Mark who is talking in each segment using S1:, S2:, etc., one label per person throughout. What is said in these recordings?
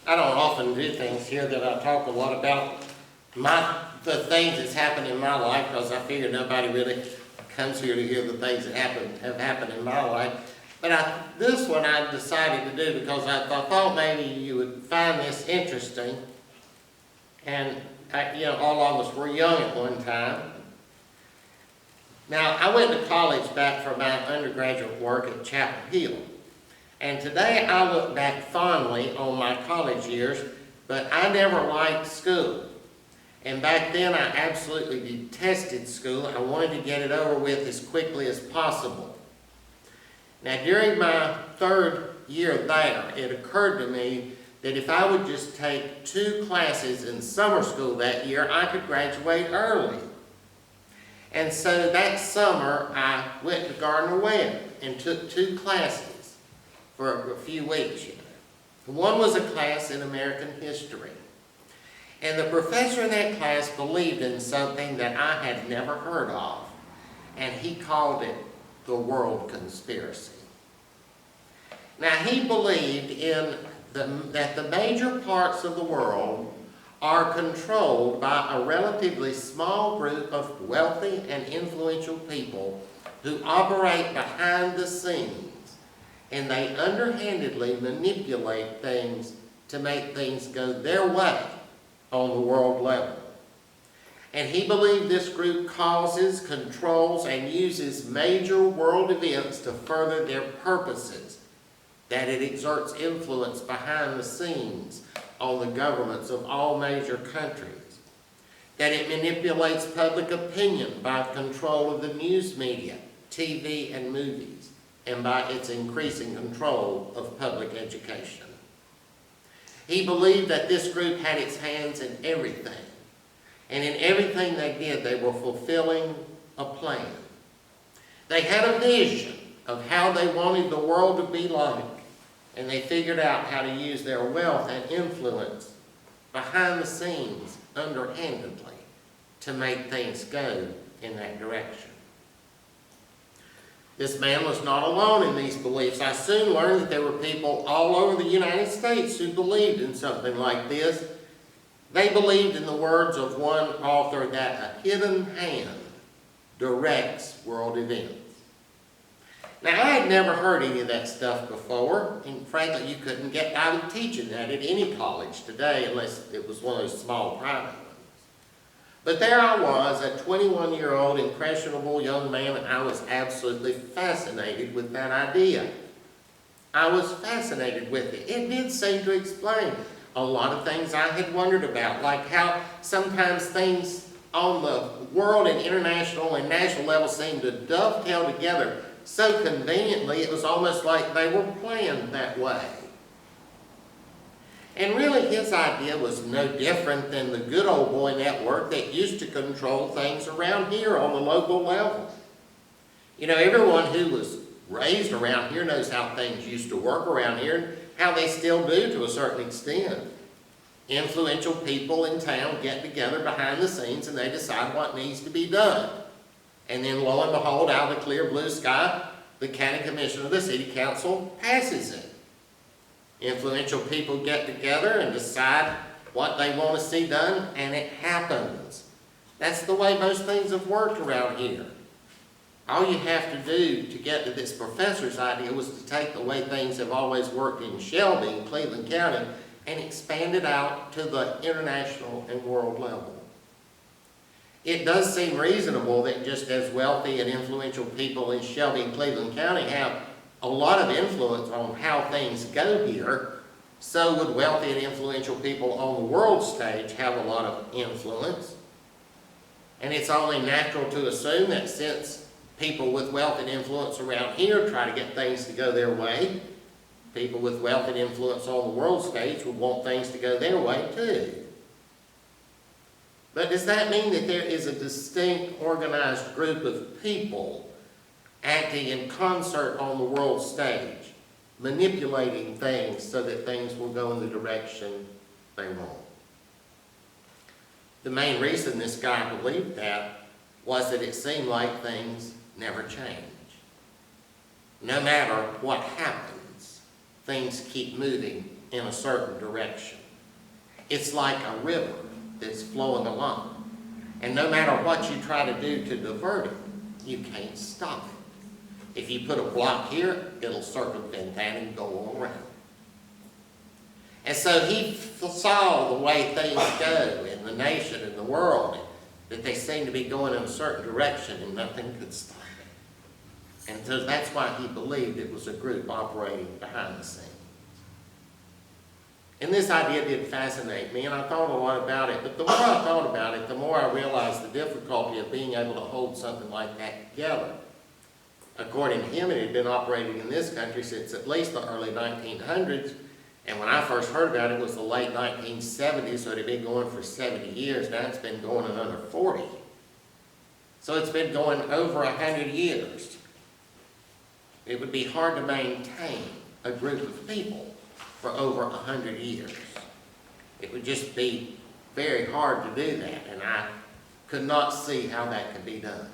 S1: I don't often do things here that I talk a lot about the things that's happened in my life, because I figure nobody really comes here to hear the things that have happened in my life. But this one I decided to do because I thought maybe you would find this interesting. And all of us were young at one time. Now, I went to college back for my undergraduate work at Chapel Hill. And today I look back fondly on my college years, but I never liked school. And back then I absolutely detested school. I wanted to get it over with as quickly as possible. Now, during my third year there, it occurred to me that if I would just take 2 classes in summer school that year, I could graduate early. And so that summer, I went to Gardner-Webb and took 2 classes for a few weeks. One was a class in American history. And the professor in that class believed in something that I had never heard of. And he called it the world conspiracy. Now, he believed that the major parts of the world are controlled by a relatively small group of wealthy and influential people who operate behind the scenes, and they underhandedly manipulate things to make things go their way on the world level. And he believed this group causes, controls, and uses major world events to further their purposes, that it exerts influence behind the scenes on the governments of all major countries, that it manipulates public opinion by control of the news media, TV, and movies, and by its increasing control of public education. He believed that this group had its hands in everything, and in everything they did, they were fulfilling a plan. They had a vision of how they wanted the world to be like, and they figured out how to use their wealth and influence behind the scenes, underhandedly, to make things go in that direction. This man was not alone in these beliefs. I soon learned that there were people all over the United States who believed in something like this. They believed, in the words of one author, that a hidden hand directs world events. Now, I had never heard any of that stuff before, and frankly, you couldn't get out of teaching that at any college today unless it was one of those small private ones. But there I was, a 21-year-old impressionable young man, and I was absolutely fascinated with that idea. I was fascinated with it. It did seem to explain a lot of things I had wondered about, like how sometimes things on the world and international and national level seem to dovetail together so conveniently, it was almost like they were planned that way. And really, his idea was no different than the good old boy network that used to control things around here on the local level. You know, everyone who was raised around here knows how things used to work around here and how they still do to a certain extent. Influential people in town get together behind the scenes and they decide what needs to be done. And then, lo and behold, out of the clear blue sky, the county commission of the city council passes it. Influential people get together and decide what they want to see done, and it happens. That's the way most things have worked around here. All you have to do to get to this professor's idea was to take the way things have always worked in Shelby, in Cleveland County, and expand it out to the international and world level. It does seem reasonable that just as wealthy and influential people in Shelby and Cleveland County have a lot of influence on how things go here, so would wealthy and influential people on the world stage have a lot of influence. And it's only natural to assume that since people with wealth and influence around here try to get things to go their way, people with wealth and influence on the world stage would want things to go their way too. But does that mean that there is a distinct organized group of people acting in concert on the world stage, manipulating things so that things will go in the direction they want? The main reason this guy believed that was that it seemed like things never change. No matter what happens, things keep moving in a certain direction. It's like a river that's flowing along. And no matter what you try to do to divert it, you can't stop it. If you put a block here, it'll circumvent that and go all around. And so he saw the way things go in the nation and the world, that they seemed to be going in a certain direction and nothing could stop it. And so that's why he believed it was a group operating behind the scenes. And this idea did fascinate me, and I thought a lot about it. But the more I thought about it, the more I realized the difficulty of being able to hold something like that together. According to him, it had been operating in this country since at least the early 1900s. And when I first heard about it, it was the late 1970s, so it had been going for 70 years. Now it's been going another 40. So it's been going over 100 years. It would be hard to maintain a group of people for over 100 years. It would just be very hard to do that, and I could not see how that could be done.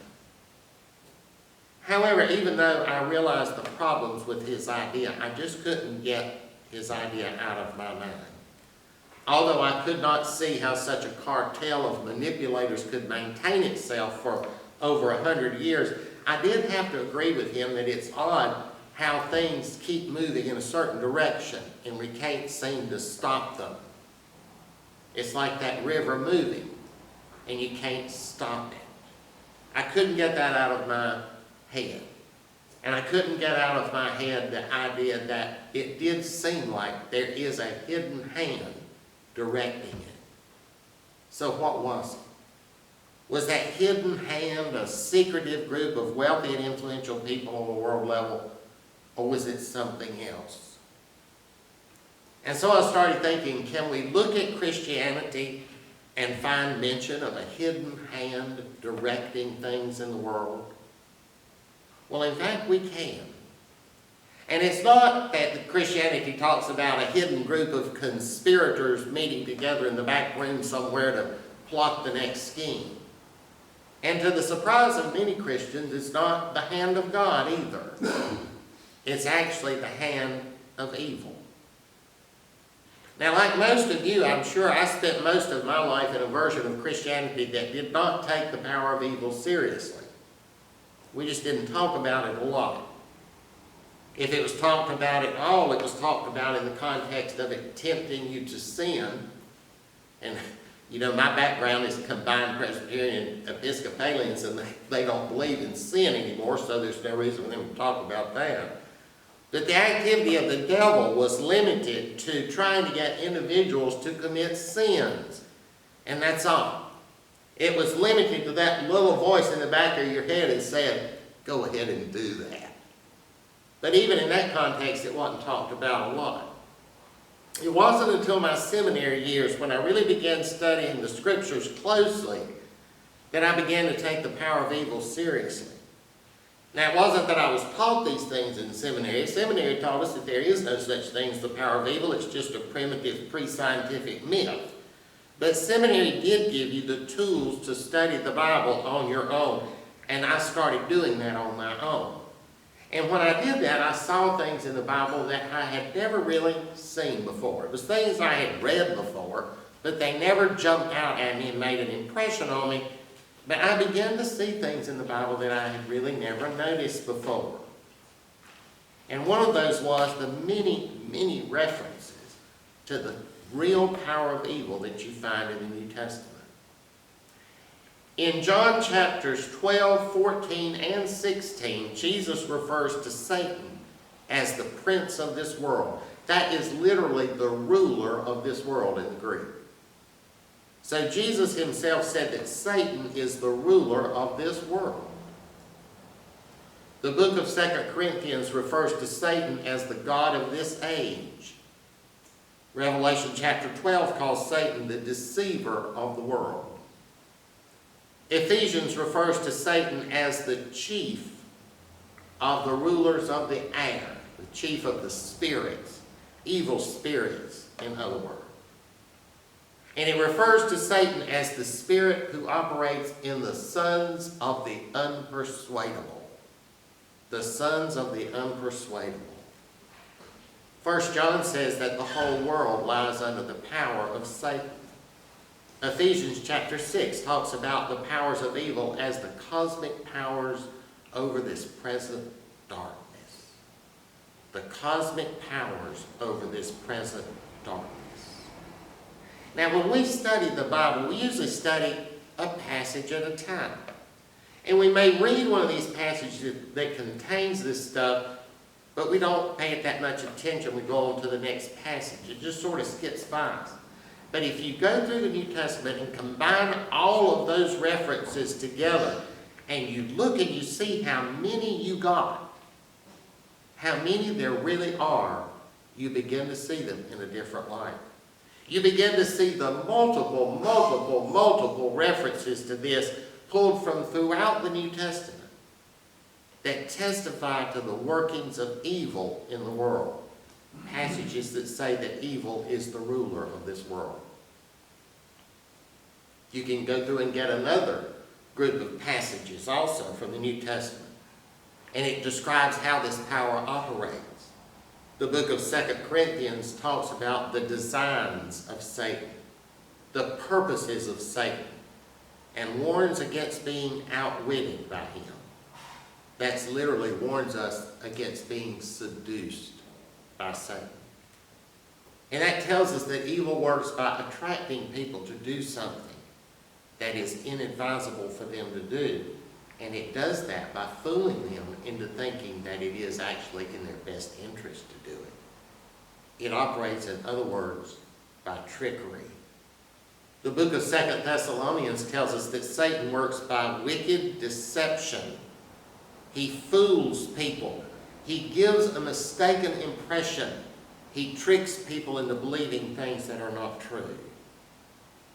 S1: However, even though I realized the problems with his idea, I just couldn't get his idea out of my mind. Although I could not see how such a cartel of manipulators could maintain itself for over 100 years, I did have to agree with him that it's odd how things keep moving in a certain direction and we can't seem to stop them. It's like that river moving and you can't stop it. I couldn't get that out of my head. And I couldn't get out of my head the idea that it did seem like there is a hidden hand directing it. So what was it? Was that hidden hand a secretive group of wealthy and influential people on the world level, or was it something else? And so I started thinking, can we look at Christianity and find mention of a hidden hand directing things in the world? Well, in fact, we can. And it's not that Christianity talks about a hidden group of conspirators meeting together in the back room somewhere to plot the next scheme. And to the surprise of many Christians, it's not the hand of God either. It's actually the hand of evil. Now, like most of you, I'm sure I spent most of my life in a version of Christianity that did not take the power of evil seriously. We just didn't talk about it a lot. If it was talked about at all, it was talked about in the context of it tempting you to sin. And, you know, my background is combined Presbyterian Episcopalians, and they don't believe in sin anymore, so there's no reason for them to talk about that. But the activity of the devil was limited to trying to get individuals to commit sins. And that's all. It was limited to that little voice in the back of your head that said, go ahead and do that. But even in that context, it wasn't talked about a lot. It wasn't until my seminary years, when I really began studying the scriptures closely, that I began to take the power of evil seriously. Now, it wasn't that I was taught these things in seminary. Seminary taught us that there is no such thing as the power of evil. It's just a primitive, pre-scientific myth. But seminary did give you the tools to study the Bible on your own, and I started doing that on my own. And when I did that, I saw things in the Bible that I had never really seen before. It was things I had read before, but they never jumped out at me and made an impression on me. But I began to see things in the Bible that I had really never noticed before. And one of those was the many, many references to the real power of evil that you find in the New Testament. In John chapters 12, 14, and 16, Jesus refers to Satan as the prince of this world. That is literally the ruler of this world in the Greek. So Jesus himself said that Satan is the ruler of this world. The book of 2 Corinthians refers to Satan as the god of this age. Revelation chapter 12 calls Satan the deceiver of the world. Ephesians refers to Satan as the chief of the rulers of the air, the chief of the spirits, evil spirits, in other words. And it refers to Satan as the spirit who operates in the sons of the unpersuadable. The sons of the unpersuadable. 1 John says that the whole world lies under the power of Satan. Ephesians chapter 6 talks about the powers of evil as the cosmic powers over this present darkness. The cosmic powers over this present darkness. Now, when we study the Bible, we usually study a passage at a time. And we may read one of these passages that contains this stuff, but we don't pay it that much attention. We go on to the next passage. It just sort of skips by us. But if you go through the New Testament and combine all of those references together, and you look and you see how many you got, how many there really are, you begin to see them in a different light. You begin to see the multiple references to this pulled from throughout the New Testament that testify to the workings of evil in the world. Passages that say that evil is the ruler of this world. You can go through and get another group of passages also from the New Testament. And it describes how this power operates. The book of 2 Corinthians talks about the designs of Satan, the purposes of Satan, and warns against being outwitted by him. That's literally warns us against being seduced by Satan. And that tells us that evil works by attracting people to do something that is inadvisable for them to do. And it does that by fooling them into thinking that it is actually in their best interest to do it. It operates, in other words, by trickery. The book of 2 Thessalonians tells us that Satan works by wicked deception. He fools people. He gives a mistaken impression. He tricks people into believing things that are not true.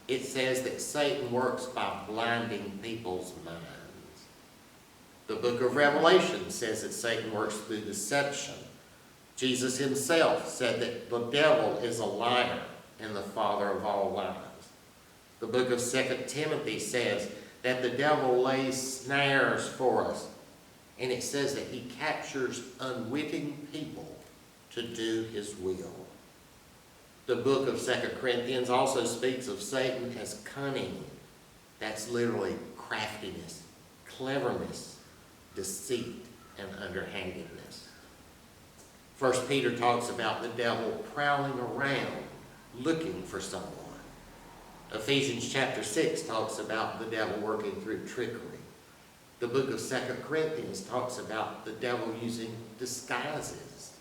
S1: It says that Satan works by blinding people's minds. The book of Revelation says that Satan works through deception. Jesus himself said that the devil is a liar and the father of all lies. The book of 2 Timothy says that the devil lays snares for us. And it says that he captures unwitting people to do his will. The book of 2 Corinthians also speaks of Satan as cunning. That's literally craftiness, cleverness, deceit, and underhandedness. 1 Peter talks about the devil prowling around looking for someone. Ephesians chapter 6 talks about the devil working through trickery. The book of 2 Corinthians talks about the devil using disguises.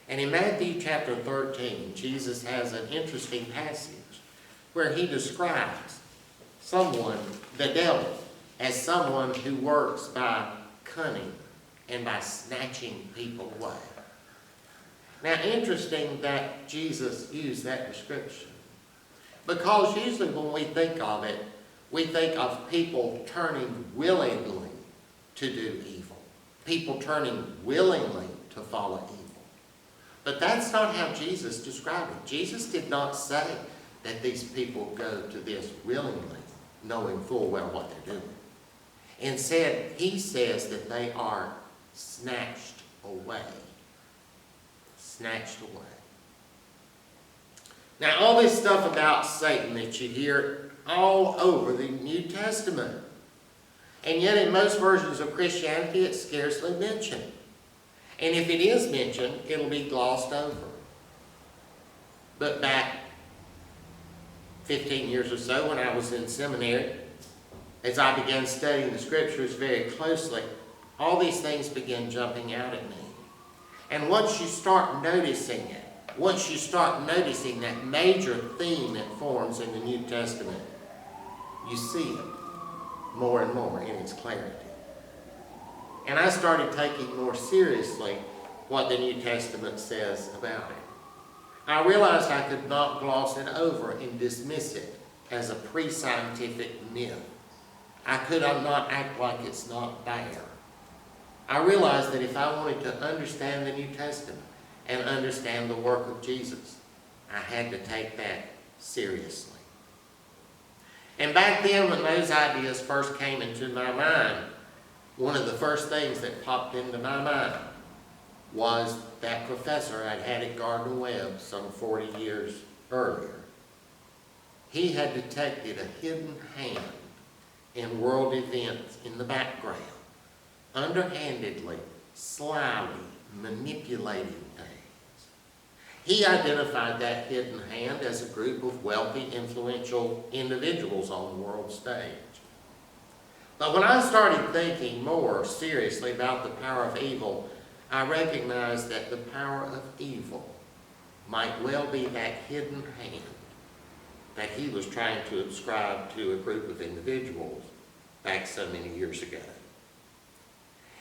S1: And in Matthew chapter 13, Jesus has an interesting passage where he describes someone, the devil, as someone who works by cunning and by snatching people away. Now, interesting that Jesus used that description, because usually when we think of it, we think of people turning willingly to do evil. People turning willingly to follow evil. But that's not how Jesus described it. Jesus did not say that these people go to this willingly, knowing full well what they're doing. Instead, he says that they are snatched away. Snatched away. Now, all this stuff about Satan that you hear all over the New Testament. And yet in most versions of Christianity, it's scarcely mentioned. And if it is mentioned, it'll be glossed over. But back 15 years or so, when I was in seminary, as I began studying the Scriptures very closely, all these things began jumping out at me. And once you start noticing it, once you start noticing that major theme that forms in the New Testament, you see it more and more in its clarity. And I started taking more seriously what the New Testament says about it. I realized I could not gloss it over and dismiss it as a pre-scientific myth. I could not act like it's not there. I realized that if I wanted to understand the New Testament and understand the work of Jesus, I had to take that seriously. And back then, when those ideas first came into my mind, one of the first things that popped into my mind was that professor I'd had at Gardner-Webb some 40 years earlier. He had detected a hidden hand in world events in the background, underhandedly, slyly manipulating things. He identified that hidden hand as a group of wealthy, influential individuals on the world stage. But when I started thinking more seriously about the power of evil, I recognized that the power of evil might well be that hidden hand that he was trying to ascribe to a group of individuals back so many years ago.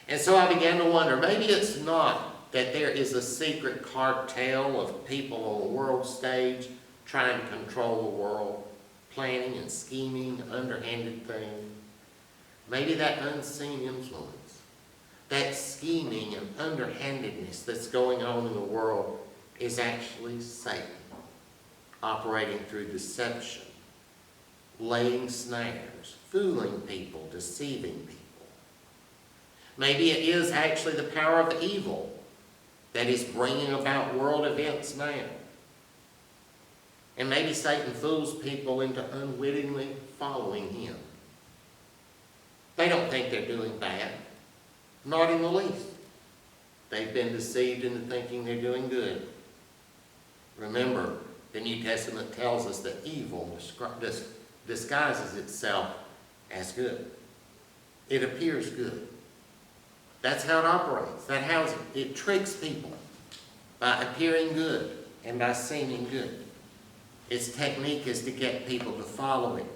S1: And so I began to wonder, maybe it's not that there is a secret cartel of people on the world stage trying to control the world, planning and scheming underhanded things. Maybe that unseen influence, that scheming and underhandedness that's going on in the world is actually Satan, operating through deception, laying snares, fooling people, deceiving people. Maybe it is actually the power of evil that is bringing about world events now. And maybe Satan fools people into unwittingly following him. They don't think they're doing bad, not in the least. They've been deceived into thinking they're doing good. Remember, the New Testament tells us that evil disguises itself as good. It appears good. That's how it operates. That's how it tricks people, by appearing good and by seeming good. Its technique is to get people to follow it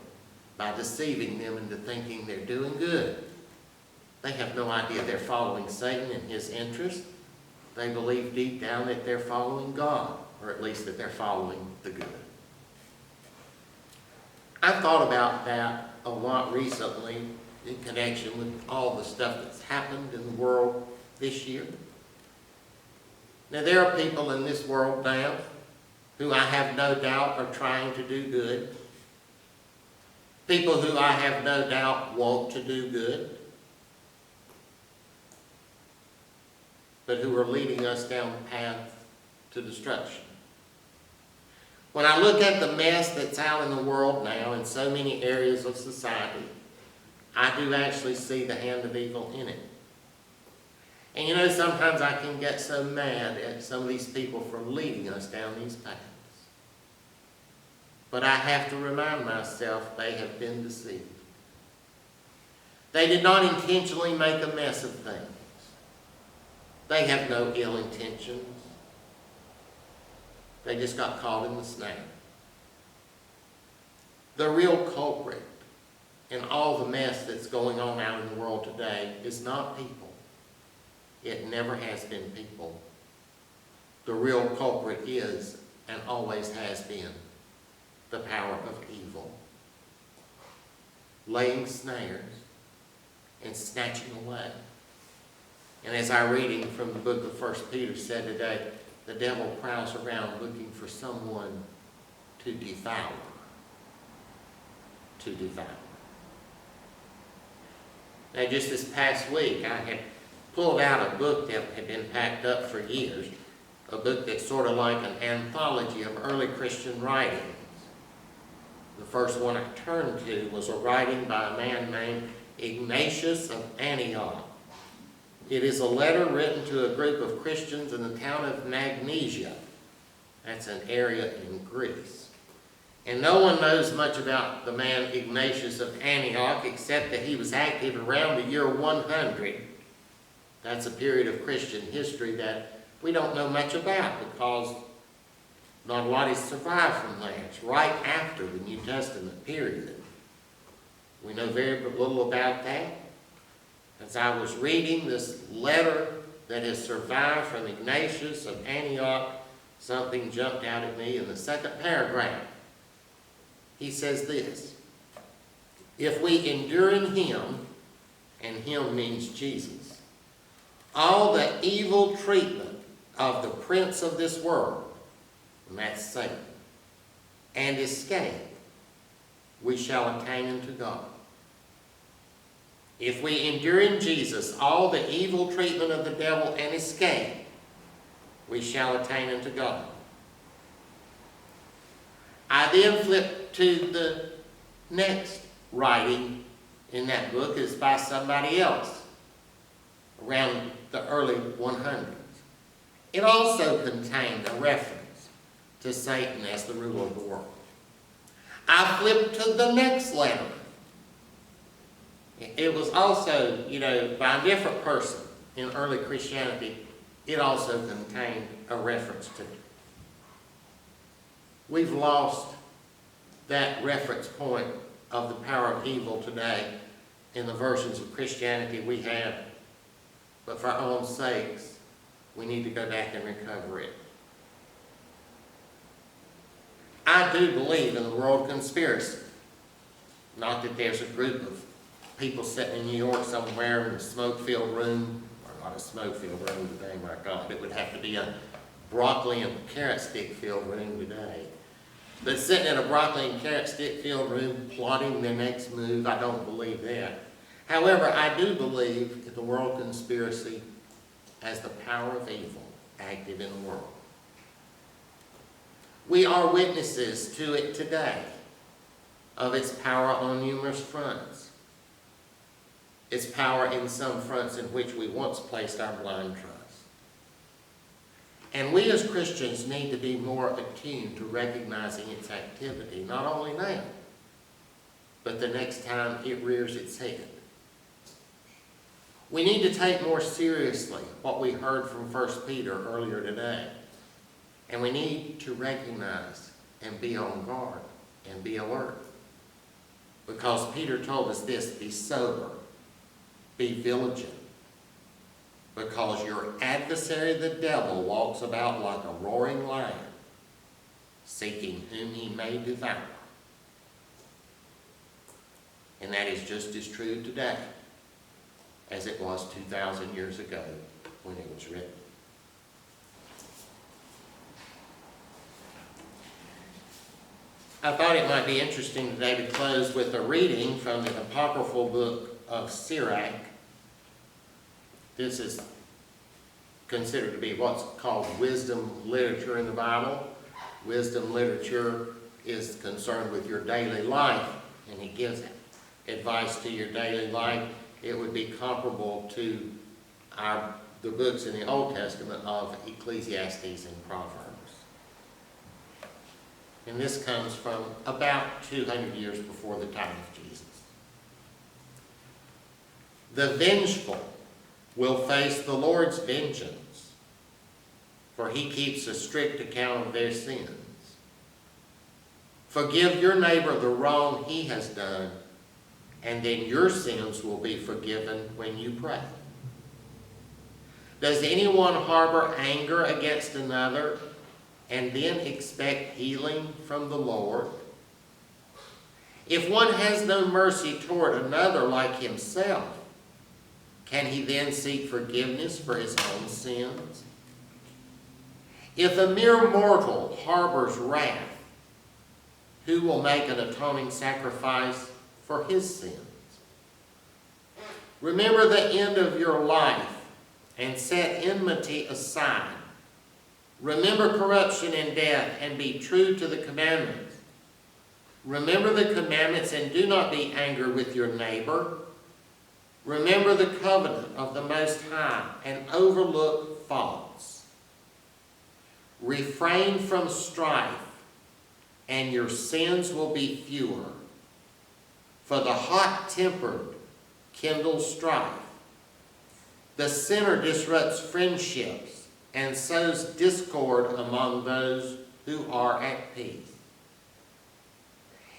S1: by deceiving them into thinking they're doing good. They have no idea they're following Satan and his interest. They believe deep down that they're following God, or at least that they're following the good. I've thought about that a lot recently in connection with all the stuff that's happened in the world this year. Now, there are people in this world now who I have no doubt are trying to do good. People who I have no doubt want to do good, but who are leading us down the path to destruction. When I look at the mess that's out in the world now in so many areas of society, I do actually see the hand of evil in it. And you know, sometimes I can get so mad at some of these people for leading us down these paths. But I have to remind myself they have been deceived. They did not intentionally make a mess of things. They have no ill intentions. They just got caught in the snare. The real culprit in all the mess that's going on out in the world today is not people. It never has been people. The real culprit is, and always has been, the power of evil, laying snares and snatching away. And as our reading from the book of 1 Peter said today, the devil prowls around looking for someone to devour. To devour. Now, just this past week, I had pulled out a book that had been packed up for years, a book that's sort of like an anthology of early Christian writings. The first one I turned to was a writing by a man named Ignatius of Antioch. It is a letter written to a group of Christians in the town of Magnesia. That's an area in Greece. And no one knows much about the man Ignatius of Antioch except that he was active around the year 100. That's a period of Christian history that we don't know much about because not a lot has survived from that. It's right after the New Testament period. We know very little about that. As I was reading this letter that has survived from Ignatius of Antioch, something jumped out at me in the second paragraph. He says this: if we endure in him, and him means Jesus, all the evil treatment of the prince of this world, and that's Satan, and escape, we shall attain unto God. If we endure in Jesus all the evil treatment of the devil and escape, we shall attain unto God. I then flip to the next writing in that book. Is by somebody else around the early 100s. It also contained a reference to Satan as the ruler of the world. I flipped to the next letter. It was also, by a different person in early Christianity. It also contained a reference to it. We've lost that reference point of the power of evil today in the versions of Christianity we have. But for our own sakes, we need to go back and recover it. I do believe in the world conspiracy. Not that there's a group of people sitting in New York somewhere in a smoke-filled room, or not a smoke-filled room today, my God. It would have to be a broccoli and carrot stick-filled room today. But sitting in a broccoli and carrot stick-filled room plotting their next move, I don't believe that. However, I do believe in the world conspiracy as the power of evil active in the world. We are witnesses to it today, of its power on numerous fronts. Its power in some fronts in which we once placed our blind trust. And we as Christians need to be more attuned to recognizing its activity, not only now, but the next time it rears its head. We need to take more seriously what we heard from 1 Peter earlier today. And we need to recognize and be on guard and be alert. Because Peter told us this: be sober, be vigilant, because your adversary the devil walks about like a roaring lion, seeking whom he may devour. And that is just as true today as it was 2,000 years ago when it was written. I thought it might be interesting today to close with a reading from the apocryphal book of Sirach. This is considered to be what's called wisdom literature in the Bible. Wisdom literature is concerned with your daily life, and it gives advice to your daily life. It would be comparable to the books in the Old Testament of Ecclesiastes and Proverbs. And this comes from about 200 years before the time of Jesus. The vengeful will face the Lord's vengeance, for he keeps a strict account of their sins. Forgive your neighbor the wrong he has done, and then your sins will be forgiven when you pray. Does anyone harbor anger against another and then expect healing from the Lord? If one has no mercy toward another like himself, can he then seek forgiveness for his own sins? If a mere mortal harbors wrath, who will make an atoning sacrifice for his sins? Remember the end of your life and set enmity aside. Remember corruption and death, and be true to the commandments. Remember the commandments, and do not be angry with your neighbor. Remember the covenant of the Most High, and overlook faults. Refrain from strife, and your sins will be fewer. For the hot-tempered kindle strife. The sinner disrupts friendships and sows discord among those who are at peace.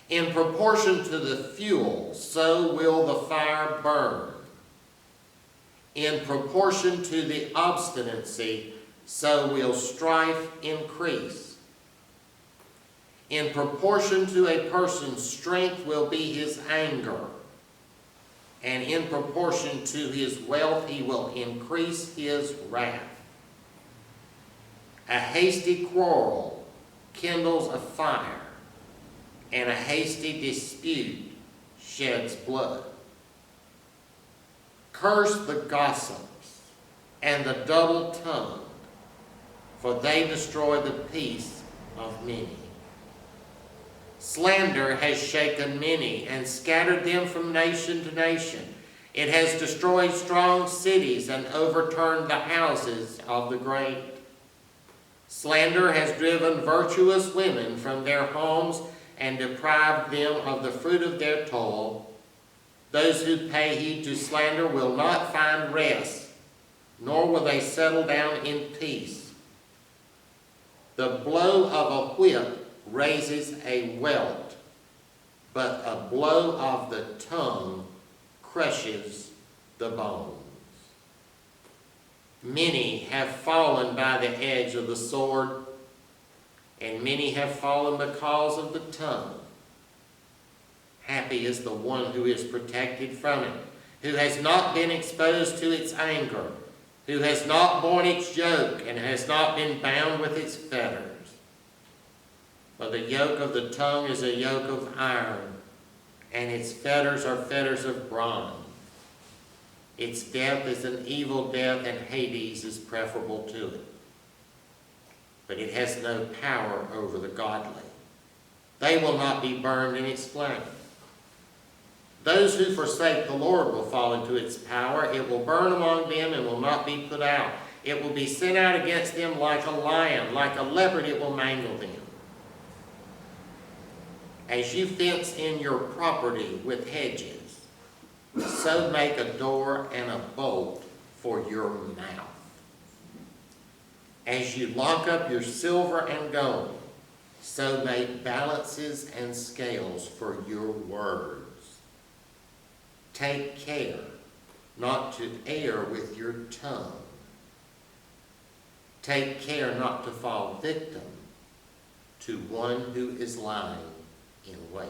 S1: In proportion to the fuel, so will the fire burn. In proportion to the obstinacy, so will strife increase. In proportion to a person's strength will be his anger, and in proportion to his wealth he will increase his wrath. A hasty quarrel kindles a fire, and a hasty dispute sheds blood. Curse the gossips and the double-tongued, for they destroy the peace of many. Slander has shaken many and scattered them from nation to nation. It has destroyed strong cities and overturned the houses of the great. Slander has driven virtuous women from their homes and deprived them of the fruit of their toil. Those who pay heed to slander will not find rest, nor will they settle down in peace. The blow of a whip raises a welt, but a blow of the tongue crushes the bones. Many have fallen by the edge of the sword, and many have fallen because of the tongue. Happy is the one who is protected from it, who has not been exposed to its anger, who has not borne its yoke, and has not been bound with its fetters. For the yoke of the tongue is a yoke of iron, and its fetters are fetters of bronze. Its death is an evil death, and Hades is preferable to it. But it has no power over the godly. They will not be burned in its flame. Those who forsake the Lord will fall into its power. It will burn among them and will not be put out. It will be sent out against them like a lion, like a leopard it will mangle them. As you fence in your property with hedges, so make a door and a bolt for your mouth. As you lock up your silver and gold, so make balances and scales for your words. Take care not to err with your tongue. Take care not to fall victim to one who is lying in wait.